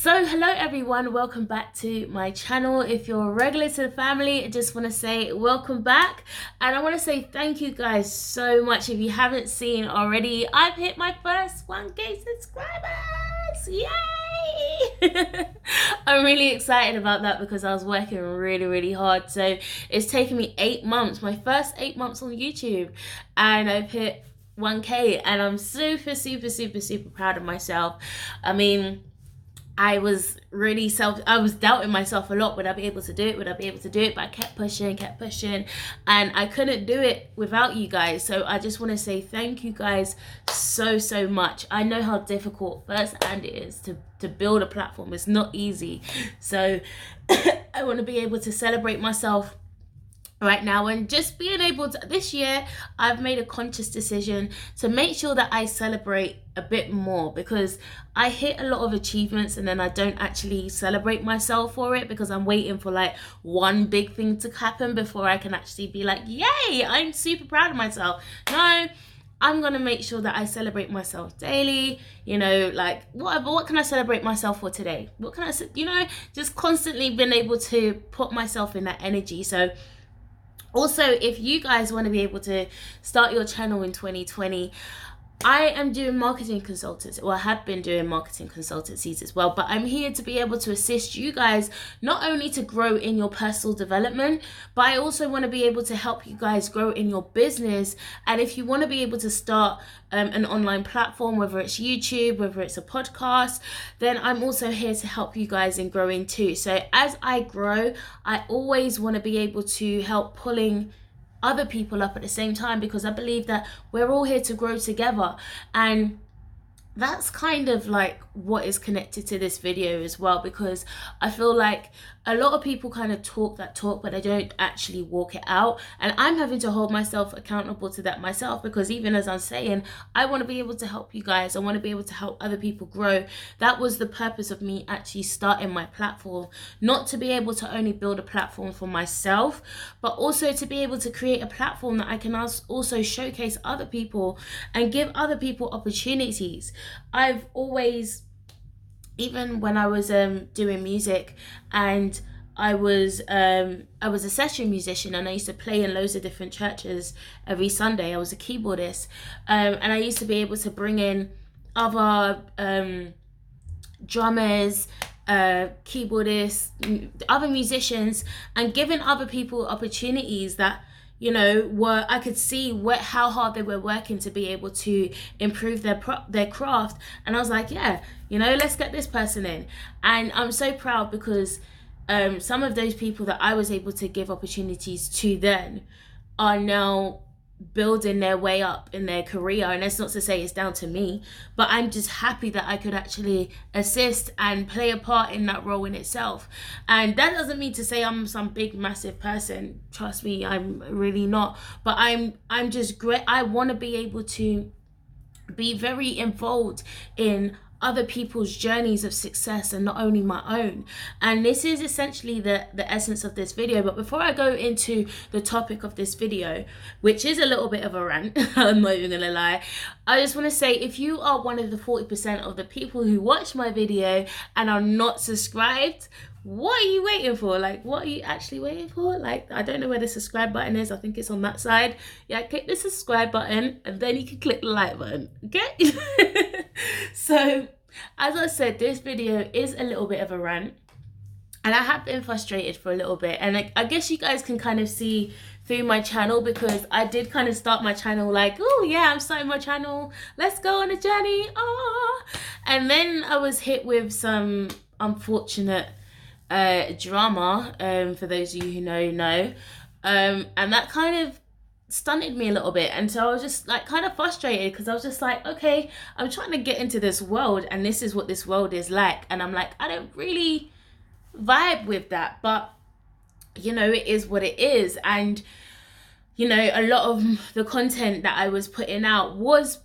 So hello everyone, welcome back to my channel. If you're a regular to the family, I just want to say welcome back, and I want to say thank you guys so much. If you haven't seen already, I've hit my first 1K subscribers. Yay! I'm really excited about that because I was working really hard. So it's taken me 8 months, my first 8 months on YouTube, and I've hit 1K, and I'm super proud of myself. I mean, I was doubting myself a lot. Would I be able to do it? Would I be able to do it? But I kept pushing, and I couldn't do it without you guys. So I just want to say thank you guys so much. I know how difficult firsthand it is to build a platform. It's not easy. So I want to be able to celebrate myself right now, and just being able to, this year I've made a conscious decision to make sure that I celebrate a bit more, because I hit a lot of achievements and then I don't actually celebrate myself for it because I'm waiting for like one big thing to happen before I can actually be like, yay, I'm super proud of myself. No, I'm gonna make sure that I celebrate myself daily. You know, like what can I celebrate myself for today? What can I, just constantly being able to put myself in that energy. So also, if you guys want to be able to start your channel in 2020, I am doing marketing consultants, or I have been doing marketing consultancies as well, but I'm here to be able to assist you guys not only to grow in your personal development, but I also want to be able to help you guys grow in your business. And if you want to be able to start an online platform, whether it's YouTube, whether it's a podcast, then I'm also here to help you guys in growing too. So as I grow, I always want to be able to help pulling other people up at the same time, because I believe that we're all here to grow together. And that's kind of like what is connected to this video as well, because I feel like a lot of people kind of talk that talk, but they don't actually walk it out. And I'm having to hold myself accountable to that myself, because even as I'm saying, I want to be able to help you guys. I want to be able to help other people grow. That was the purpose of me actually starting my platform, not to be able to only build a platform for myself, but also to be able to create a platform that I can also showcase other people and give other people opportunities. I've always, even when I was doing music, and I was a session musician, and I used to play in loads of different churches every Sunday. I was a keyboardist, and I used to be able to bring in other drummers, keyboardists, other musicians, and giving other people opportunities that, I could see how hard they were working to be able to improve their craft. And I was like, yeah, let's get this person in. And I'm so proud because some of those people that I was able to give opportunities to then are now building their way up in their career. And that's not to say it's down to me, but I'm just happy that I could actually assist and play a part in that role in itself. And that doesn't mean to say I'm some big massive person. Trust me, I'm really not. But I'm just great. I want to be able to be very involved in other people's journeys of success and not only my own. And this is essentially the essence of this video. But before I go into the topic of this video, which is a little bit of a rant, I'm not even gonna lie, I just want to say, if you are one of the 40% of the people who watch my video and are not subscribed, what are you waiting for? Like, what are you actually waiting for? Like, I don't know where the subscribe button is. I think it's on that side. Yeah, click the subscribe button and then you can click the like button, okay? So, as I said, this video is a little bit of a rant, and I have been frustrated for a little bit. And I guess you guys can kind of see through my channel, because I did kind of start my channel like, oh yeah, I'm starting my channel. Let's go on a journey. Oh. And then I was hit with some unfortunate drama, for those of you who know, and that kind of stunted me a little bit. And so I was just like kind of frustrated, because I was just like, okay, I'm trying to get into this world, and this is what this world is like, and I'm like, I don't really vibe with that, but it is what it is. And a lot of the content that I was putting out was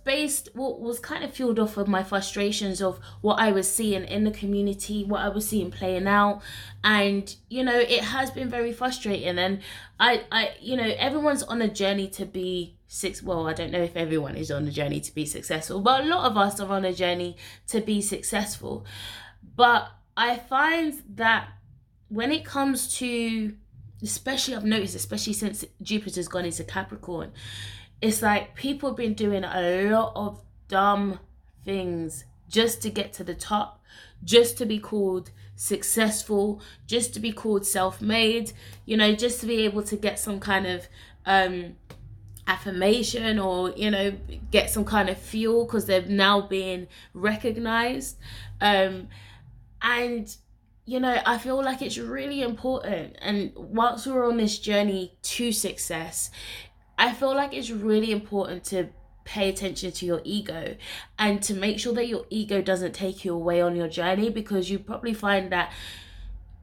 kind of fueled off of my frustrations of what I was seeing in the community, what I was seeing playing out. And, it has been very frustrating. And I everyone's on a journey to be well, I don't know if everyone is on a journey to be successful, but a lot of us are on a journey to be successful. But I find that when it comes to, especially I've noticed, especially since Jupiter's gone into Capricorn, it's like people have been doing a lot of dumb things just to get to the top, just to be called successful, just to be called self-made, you know, just to be able to get some kind of affirmation, or, you know, get some kind of fuel because they're now being recognized. And you know, I feel like it's really important, and whilst we're on this journey to success, I feel like it's really important to pay attention to your ego and to make sure that your ego doesn't take you away on your journey, because you probably find that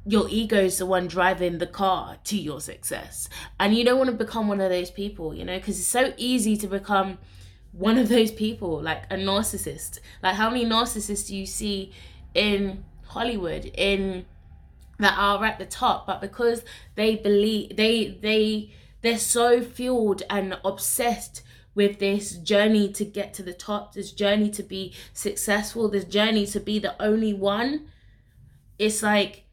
your ego is the one driving the car to your success, and you don't want to become one of those people, you know, because it's so easy to become one of those people, like a narcissist. Like, how many narcissists do you see in Hollywood in that are at the top, but because they believe they're so fueled and obsessed with this journey to get to the top, this journey to be successful, this journey to be the only one, it's like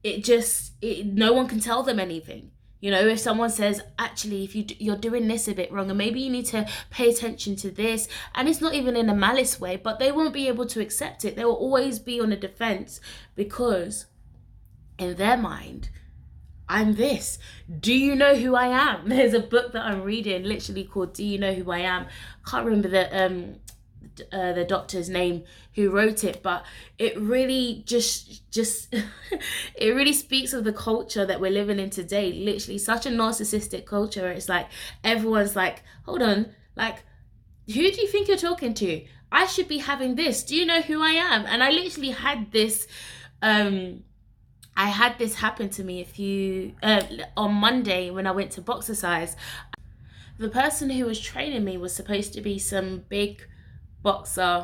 no one can tell them anything. You know, if someone says, actually, if you're doing this a bit wrong, and maybe you need to pay attention to this, and it's not even in a malice way, but they won't be able to accept it. They will always be on the defense, because in their mind, I'm this. Do you know who I am? There's a book that I'm reading literally called Do You Know Who I Am? I can't remember the doctor's name who wrote it, but it really just it really speaks of the culture that we're living in today. Literally such a narcissistic culture. It's like everyone's like, hold on, like, who do you think you're talking to? I should be having this. Do you know who I am? And I literally had this happen to me on Monday when I went to Boxercise. The person who was training me was supposed to be some big boxer,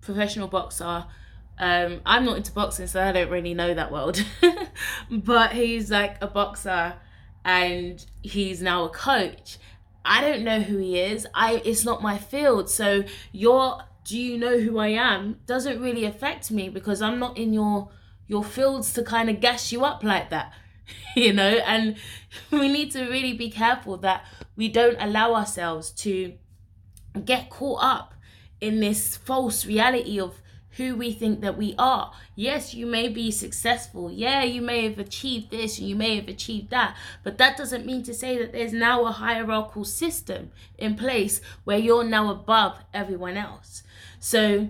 professional boxer. I'm not into boxing, so I don't really know that world. But he's like a boxer, and he's now a coach. I don't know who he is. It's not my field. So do you know who I am doesn't really affect me, because I'm not in your fields to kind of gas you up like that. You know, and we need to really be careful that we don't allow ourselves to get caught up in this false reality of who we think that we are. Yes, you may be successful. Yeah, you may have achieved this and you may have achieved that, but that doesn't mean to say that there's now a hierarchical system in place where you're now above everyone else. So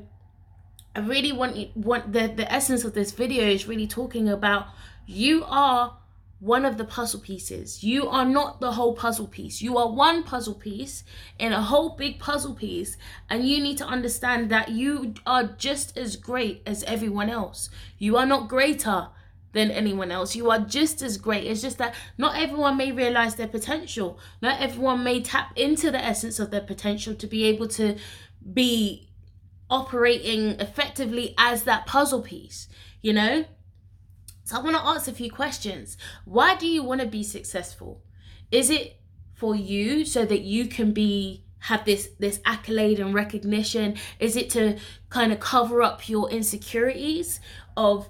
I really want the essence of this video is really talking about, you are one of the puzzle pieces. You are not the whole puzzle piece. You are one puzzle piece in a whole big puzzle piece, and you need to understand that you are just as great as everyone else. You are not greater than anyone else. You are just as great. It's just that not everyone may realize their potential. Not everyone may tap into the essence of their potential to be able to be operating effectively as that puzzle piece, you know? So I want to ask a few questions. Why do you want to be successful? Is it for you so that you can have this accolade and recognition? Is it to kind of cover up your insecurities of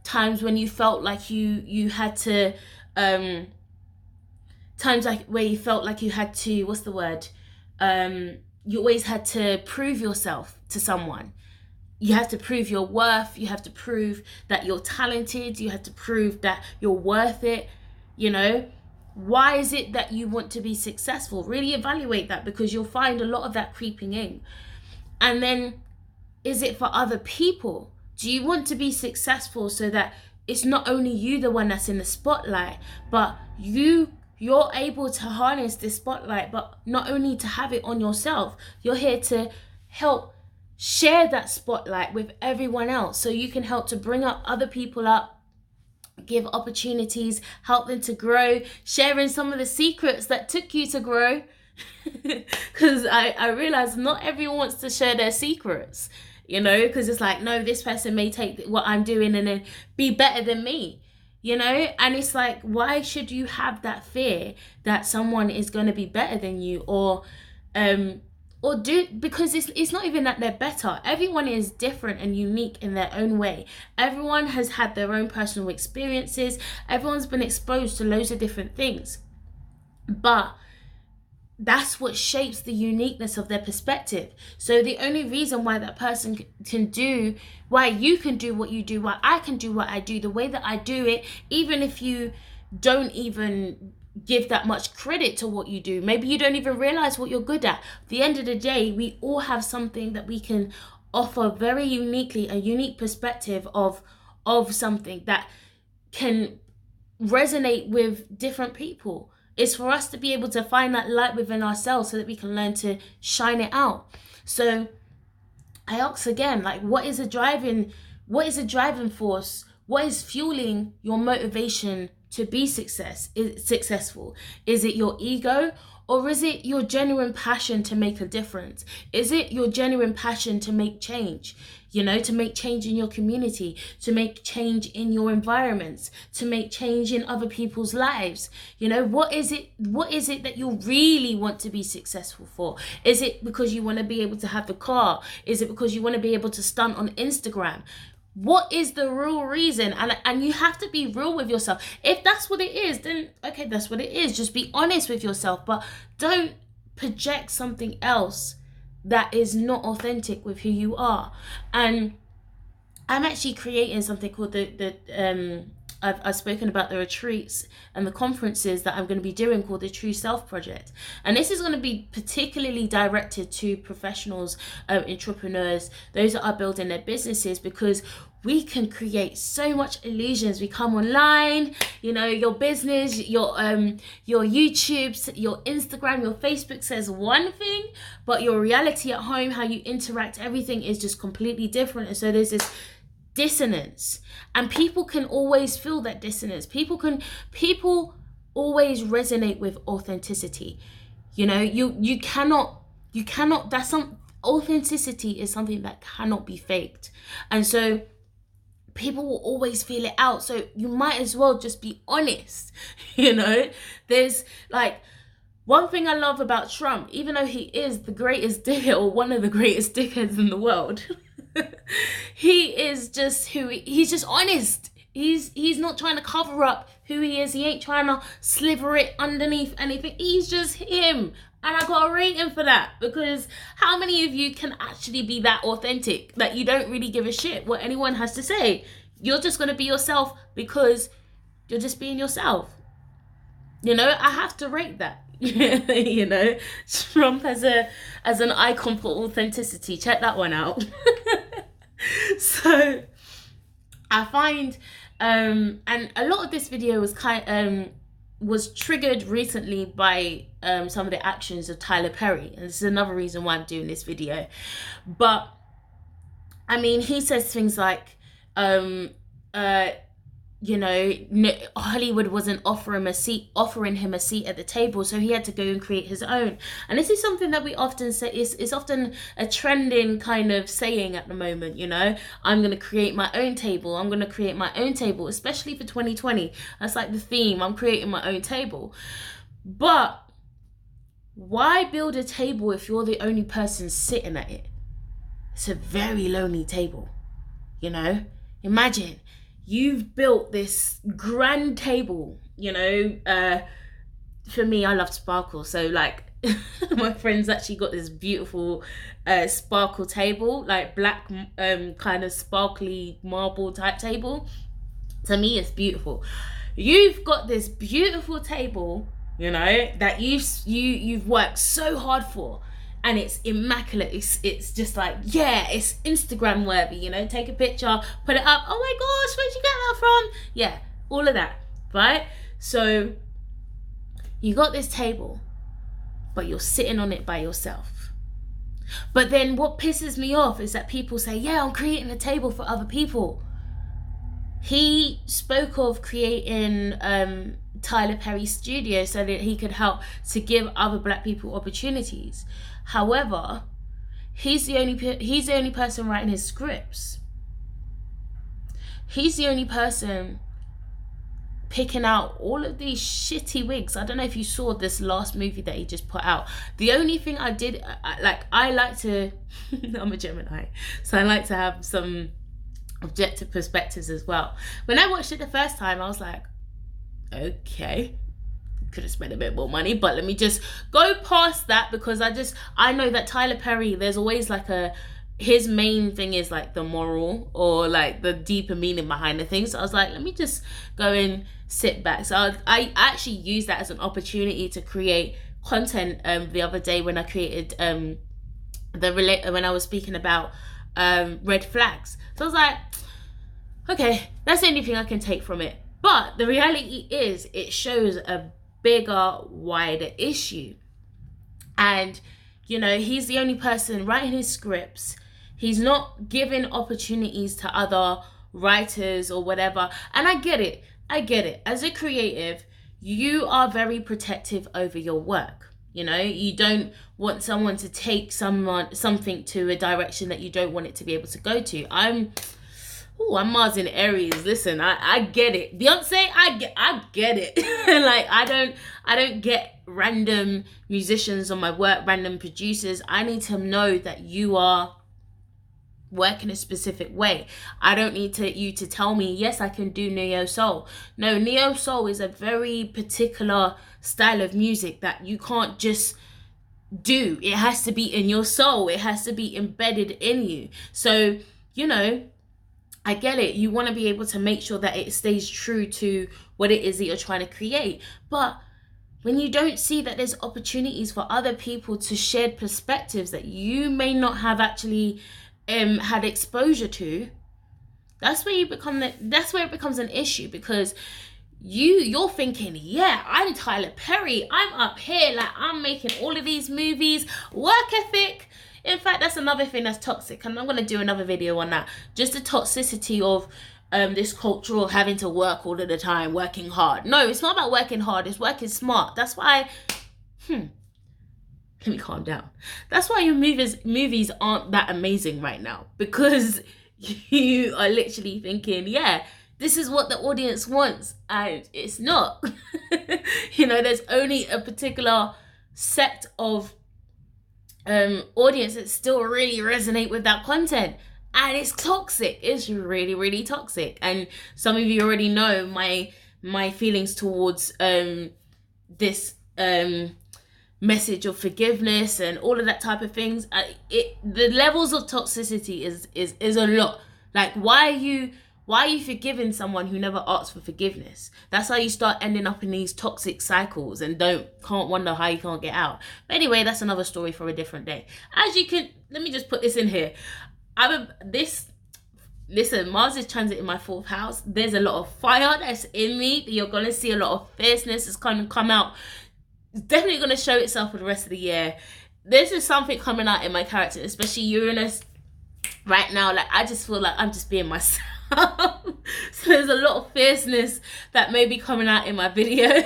times when you felt like you had to times like where you felt like you had to, what's the word? You always had to prove yourself to someone. You have to prove your worth. You have to prove that you're talented. You have to prove that you're worth it. You know, why is it that you want to be successful? Really evaluate that, because you'll find a lot of that creeping in. And then, is it for other people? Do you want to be successful so that it's not only you the one that's in the spotlight, but you're able to harness this spotlight, but not only to have it on yourself, you're here to help share that spotlight with everyone else, so you can help to bring up other people up, give opportunities, help them to grow, sharing some of the secrets that took you to grow. Because I realize not everyone wants to share their secrets, you know, because it's like, no, this person may take what I'm doing and then be better than me, you know. And it's like, why should you have that fear that someone is going to be better than you, or or do, because it's not even that they're better. Everyone is different and unique in their own way. Everyone has had their own personal experiences. Everyone's been exposed to loads of different things. But that's what shapes the uniqueness of their perspective. So the only reason why that person can do, why you can do what you do, why I can do what I do, the way that I do it, even if you don't even give that much credit to what you do, maybe you don't even realize what you're good at. At the end of the day, we all have something that we can offer very uniquely, a unique perspective of something that can resonate with different people. It's for us to be able to find that light within ourselves so that we can learn to shine it out. So I ask again, like, what is a driving force? What is fueling your motivation to be successful? Is it your ego, or is it your genuine passion to make a difference? Is it your genuine passion to make change? You know, to make change in your community, to make change in your environments, to make change in other people's lives. You know, what is it that you really want to be successful for? Is it because you want to be able to have the car? Is it because you want to be able to stunt on Instagram? What is the real reason? And you have to be real with yourself. If that's what it is, then okay, that's what it is. Just be honest with yourself, but don't project something else that is not authentic with who you are. And I'm actually creating something called I've spoken about the retreats and the conferences that I'm going to be doing, called the True Self Project. And this is going to be particularly directed to professionals, entrepreneurs, those that are building their businesses, because we can create so much illusions. We come online, you know, your business, your YouTube, your Instagram, your Facebook says one thing, but your reality at home, how you interact, everything is just completely different. And so there's this dissonance, and people can always feel that dissonance. People always resonate with authenticity. You know, you cannot, that's some authenticity is something that cannot be faked. And so people will always feel it out. So you might as well just be honest. You know, there's like, one thing I love about Trump, even though he is the greatest dickhead, or one of the greatest dickheads in the world, he is just he's just honest. He's not trying to cover up who he is. He ain't trying to sliver it underneath anything. He's just him. And I gotta rate him for that, because how many of you can actually be that authentic that you don't really give a shit what anyone has to say? You're just gonna be yourself because you're just being yourself. You know, I have to rate that. You know, Trump as an icon for authenticity. Check that one out. So I find and a lot of this video was triggered recently by some of the actions of Tyler Perry, and this is another reason why I'm doing this video. But I mean, he says things like you know, Hollywood wasn't offering him a seat at the table, so he had to go and create his own. And this is something that we often say, is often a trending kind of saying at the moment, you know, I'm going to create my own table. I'm going to create my own table, especially for 2020. That's like the theme. I'm creating my own table. But why build a table if you're the only person sitting at it? It's a very lonely table, you know? Imagine you've built this grand table, you know. For me, I love sparkle, so like my friend's actually got this beautiful sparkle table, like black kind of sparkly marble type table. To me, it's beautiful. You've got this beautiful table, you know, that you've worked so hard for, and it's immaculate. It's just like, yeah, it's Instagram worthy, you know. Take a picture, put it up. Oh my gosh, where'd you get that from? Yeah, all of that, right? So you got this table, but you're sitting on it by yourself. But then what pisses me off is that people say, yeah, I'm creating a table for other people. He spoke of creating Tyler Perry's studio so that he could help to give other black people opportunities. However, he's the only person writing his scripts. He's the only person picking out all of these shitty wigs. I don't know if you saw this last movie that he just put out. The only thing I did, I like to, I'm a Gemini, so I like to have some objective perspectives as well. When I watched it the first time, I was like, okay, could have spent a bit more money, but let me just go past that, because I know that Tyler Perry, there's always like his main thing is like the moral or like the deeper meaning behind the things. So I was like, let me just go and sit back. So I actually used that as an opportunity to create content the other day when I created when I was speaking about red flags. So I was like, okay, that's the only thing I can take from it. But the reality is it shows a bigger, wider issue. And you know, he's the only person writing his scripts. He's not giving opportunities to other writers or whatever. And I get it. As a creative, you are very protective over your work. You know, you don't want someone to take something to a direction that you don't want it to be able to go to. I'm Mars in Aries. Listen, I get it. Beyonce, I get it. Like, I don't get random musicians on my work, random producers. I need to know that you are work in a specific way. I don't need you to tell me, yes, I can do neo soul. No, neo soul is a very particular style of music that you can't just do. It has to be in your soul. It has to be embedded in you. So, you know, I get it. You want to be able to make sure that it stays true to what it is that you're trying to create. But when you don't see that there's opportunities for other people to share perspectives that you may not have actually had exposure to, that's where it becomes an issue, because you're thinking, yeah, I'm Tyler Perry, I'm up here, like I'm making all of these movies, work ethic. In fact, that's another thing that's toxic, and I'm going to do another video on that, just the toxicity of this culture of having to work all of the time, working hard. No, it's not about working hard, it's working smart. That's why let me calm down. That's why your movies aren't that amazing right now, because you are literally thinking, yeah, this is what the audience wants, and it's not. You know, there's only a particular set of audience that still really resonate with that content, and it's toxic. It's really, really toxic. And some of you already know my feelings towards this message of forgiveness and all of that type of things. The levels of toxicity is a lot. Like, why are you forgiving someone who never asked for forgiveness? That's how you start ending up in these toxic cycles and can't wonder how you can't get out. But anyway, that's another story for a different day. As you can, let me just put this in here. Listen, Mars is transit in my 4th house. There's a lot of fire that's in me. You're going to see a lot of fierceness that's going to come out. It's definitely going to show itself for the rest of the year. This is something coming out in my character, especially Uranus right now. Like, I just feel like I'm just being myself. So there's a lot of fierceness that may be coming out in my video.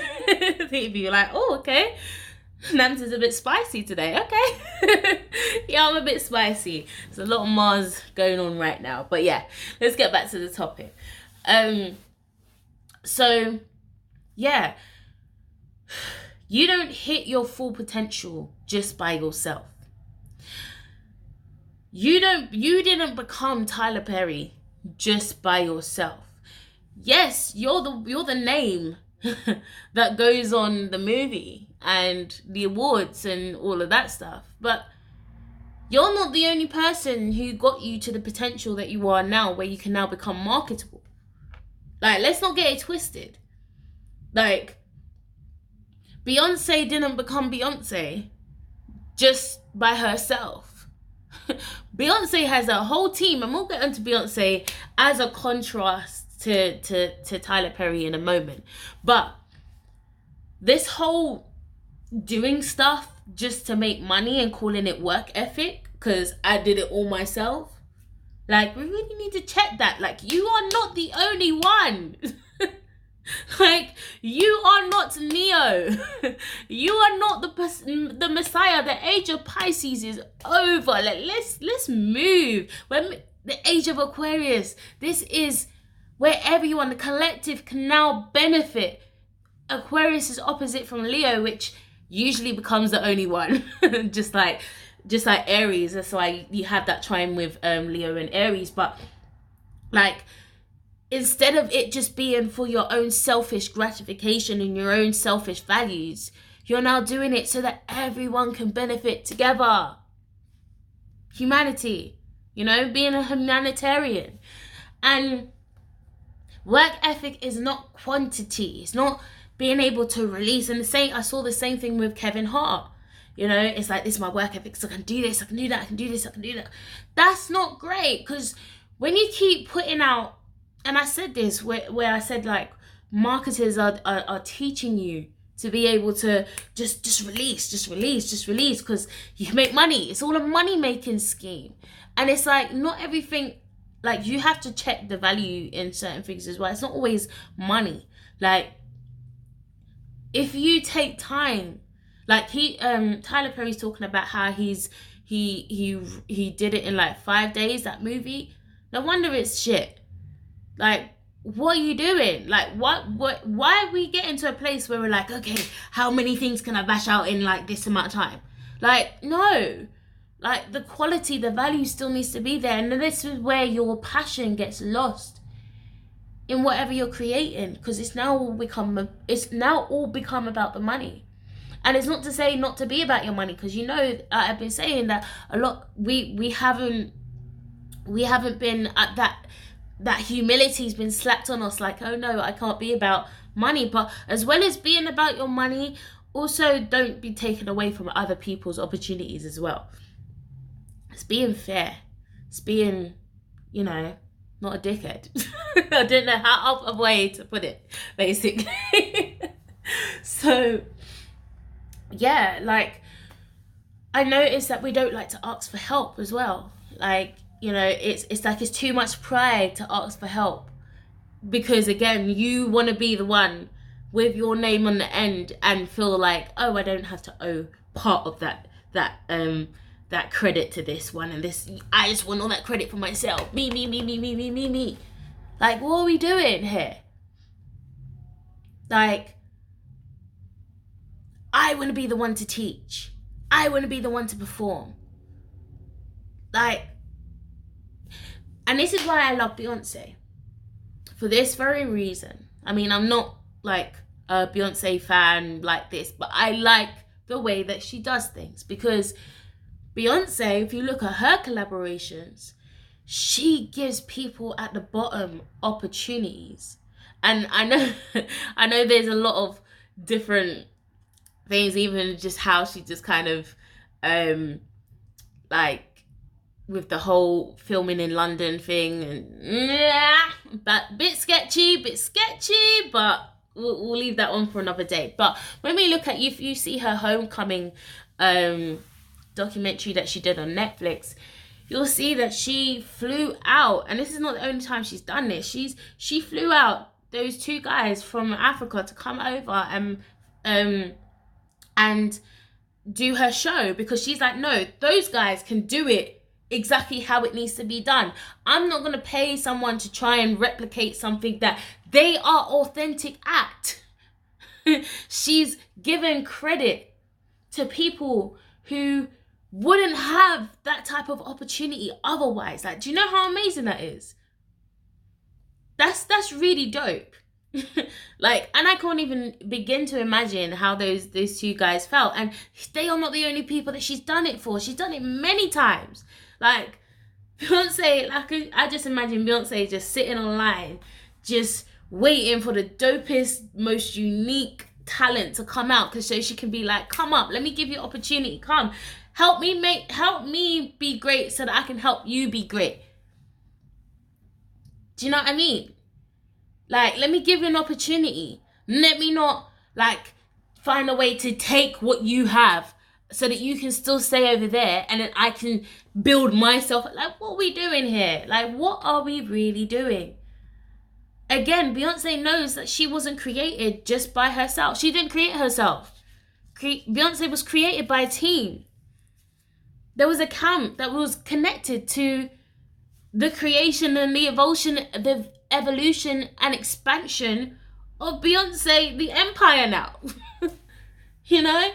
People be like, oh, okay, Nams is a bit spicy today. Okay. Yeah, I'm a bit spicy. There's a lot of Mars going on right now. But yeah, let's get back to the topic. So yeah, you don't hit your full potential just by yourself. You didn't become Tyler Perry just by yourself. Yes, you're the name that goes on the movie and the awards and all of that stuff, but you're not the only person who got you to the potential that you are now, where you can now become marketable. Like, let's not get it twisted. Like, Beyonce didn't become Beyonce just by herself. Beyonce has a whole team, and we'll get into Beyonce as a contrast to Tyler Perry in a moment. But this whole doing stuff just to make money and calling it work ethic, because I did it all myself, like, we really need to check that. Like, you are not the only one. Like, you are not Neo. You are not the Messiah. The age of Pisces is over. Like, let's move. When the age of Aquarius, this is where everyone, the collective, can now benefit. Aquarius is opposite from Leo, which usually becomes the only one. just like Aries. That's why you have that trine with Leo and Aries. But like, instead of it just being for your own selfish gratification and your own selfish values, you're now doing it so that everyone can benefit together. Humanity, being a humanitarian. And work ethic is not quantity. It's not being able to release. And I saw the same thing with Kevin Hart. It's like, this is my work ethic, so I can do this, I can do that, I can do this, I can do that. That's not great, because when you keep putting out, and I said this, where I said, like, marketers are teaching you to be able to just release, because you can make money. It's all a money-making scheme. And it's like, not everything, like, you have to check the value in certain things as well. It's not always money. Like, if you take time, like Tyler Perry's talking about how he did it in like 5 days, that movie. No wonder it's shit. Like, what are you doing? Like, why are we getting to a place where we're like, okay, how many things can I bash out in like this amount of time? Like, no. Like, the quality, the value still needs to be there. And this is where your passion gets lost in whatever you're creating, because it's now all become about the money. And it's not to say not to be about your money, because I've been saying that a lot. We haven't been at that humility's been slapped on us, like, oh no, I can't be about money. But as well as being about your money, also don't be taken away from other people's opportunities as well. It's being fair. It's being, not a dickhead. I don't know how other way to put it, basically. So, yeah, like, I noticed that we don't like to ask for help as well. Like, it's like it's too much pride to ask for help, because again, you want to be the one with your name on the end and feel like, oh, I don't have to owe part of that credit to this one, and this, I just want all that credit for myself. Me. Like, what are we doing here? Like, I want to be the one to teach. I want to be the one to perform. Like, and this is why I love Beyonce. For this very reason. I mean, I'm not like a Beyonce fan like this, but I like the way that she does things, because Beyonce, if you look at her collaborations, she gives people at the bottom opportunities. And I know there's a lot of different things, even just how she just kind of like with the whole filming in London thing, and but bit sketchy, but we'll leave that on for another day. But when we look at, if you see her homecoming documentary that she did on Netflix, you'll see that she flew out, and this is not the only time she's done this. She flew out those two guys from Africa to come over and do her show, because she's like, no, those guys can do it exactly how it needs to be done. I'm not going to pay someone to try and replicate something that they are authentic at. She's given credit to people who wouldn't have that type of opportunity otherwise. Like, do you know how amazing that is? That's really dope. Like, and I can't even begin to imagine how those two guys felt. And they are not the only people that she's done it for. She's done it many times. Like, Beyonce, like, I just imagine Beyonce just sitting online, just waiting for the dopest, most unique talent to come out, so she can be like, come up, let me give you opportunity, come, help me be great so that I can help you be great. Do you know what I mean? Like, let me give you an opportunity. Let me not, like, find a way to take what you have so that you can still stay over there, and then I can build myself. Like, what are we doing here? Like, what are we really doing? Again, Beyonce knows that she wasn't created just by herself. She didn't create herself. Beyonce was created by a team. There was a camp that was connected to the creation and the evolution and expansion of Beyonce, the empire now. You know?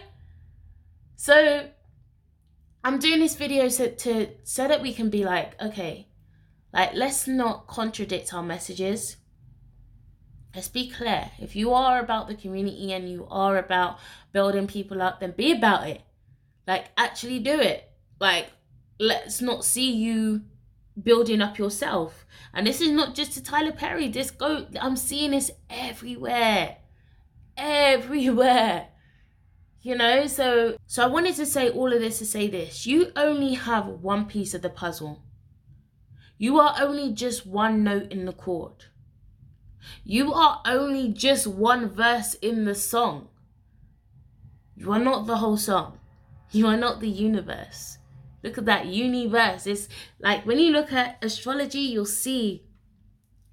So I'm doing this video so that we can be like, okay, like, let's not contradict our messages. Let's be clear. If you are about the community and you are about building people up, then be about it. Like, actually do it. Like, let's not see you building up yourself. And this is not just to Tyler Perry. I'm seeing this everywhere. Everywhere. You know, so I wanted to say all of this to say this. You only have one piece of the puzzle. You are only just one note in the chord. You are only just one verse in the song. You are not the whole song. You are not the universe. Look at that universe. It's like when you look at astrology, you'll see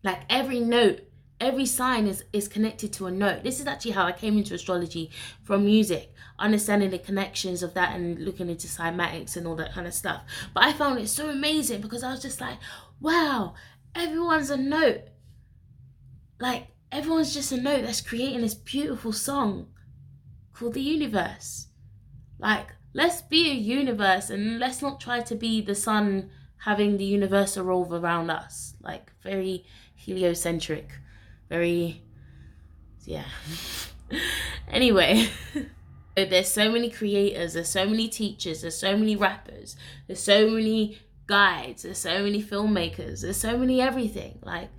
like every note, every sign is connected to a note. This is actually how I came into astrology, from music, understanding the connections of that and looking into cymatics and all that kind of stuff. But I found it so amazing because I was just like, wow, everyone's a note. Like, everyone's just a note that's creating this beautiful song called the universe. Like, let's be a universe and let's not try to be the sun having the universe revolve around us. Like, very heliocentric. Very, yeah. Anyway, there's so many creators, there's so many teachers, there's so many rappers, there's so many guides, there's so many filmmakers, there's so many everything. Like,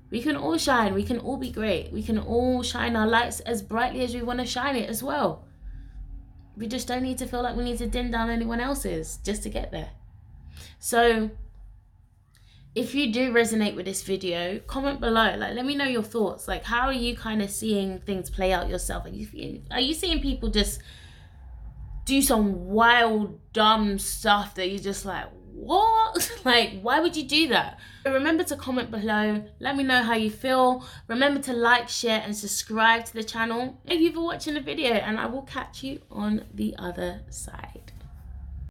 we can all shine, we can all be great, we can all shine our lights as brightly as we want to shine it as well. We just don't need to feel like we need to dim down anyone else's just to get there. So if you do resonate with this video, comment below. Like, let me know your thoughts. Like, how are you kind of seeing things play out yourself? Are you seeing people just do some wild, dumb stuff that you're just like, what? Like, why would you do that? Remember to comment below. Let me know how you feel. Remember to like, share, and subscribe to the channel. Thank you for watching the video, and I will catch you on the other side.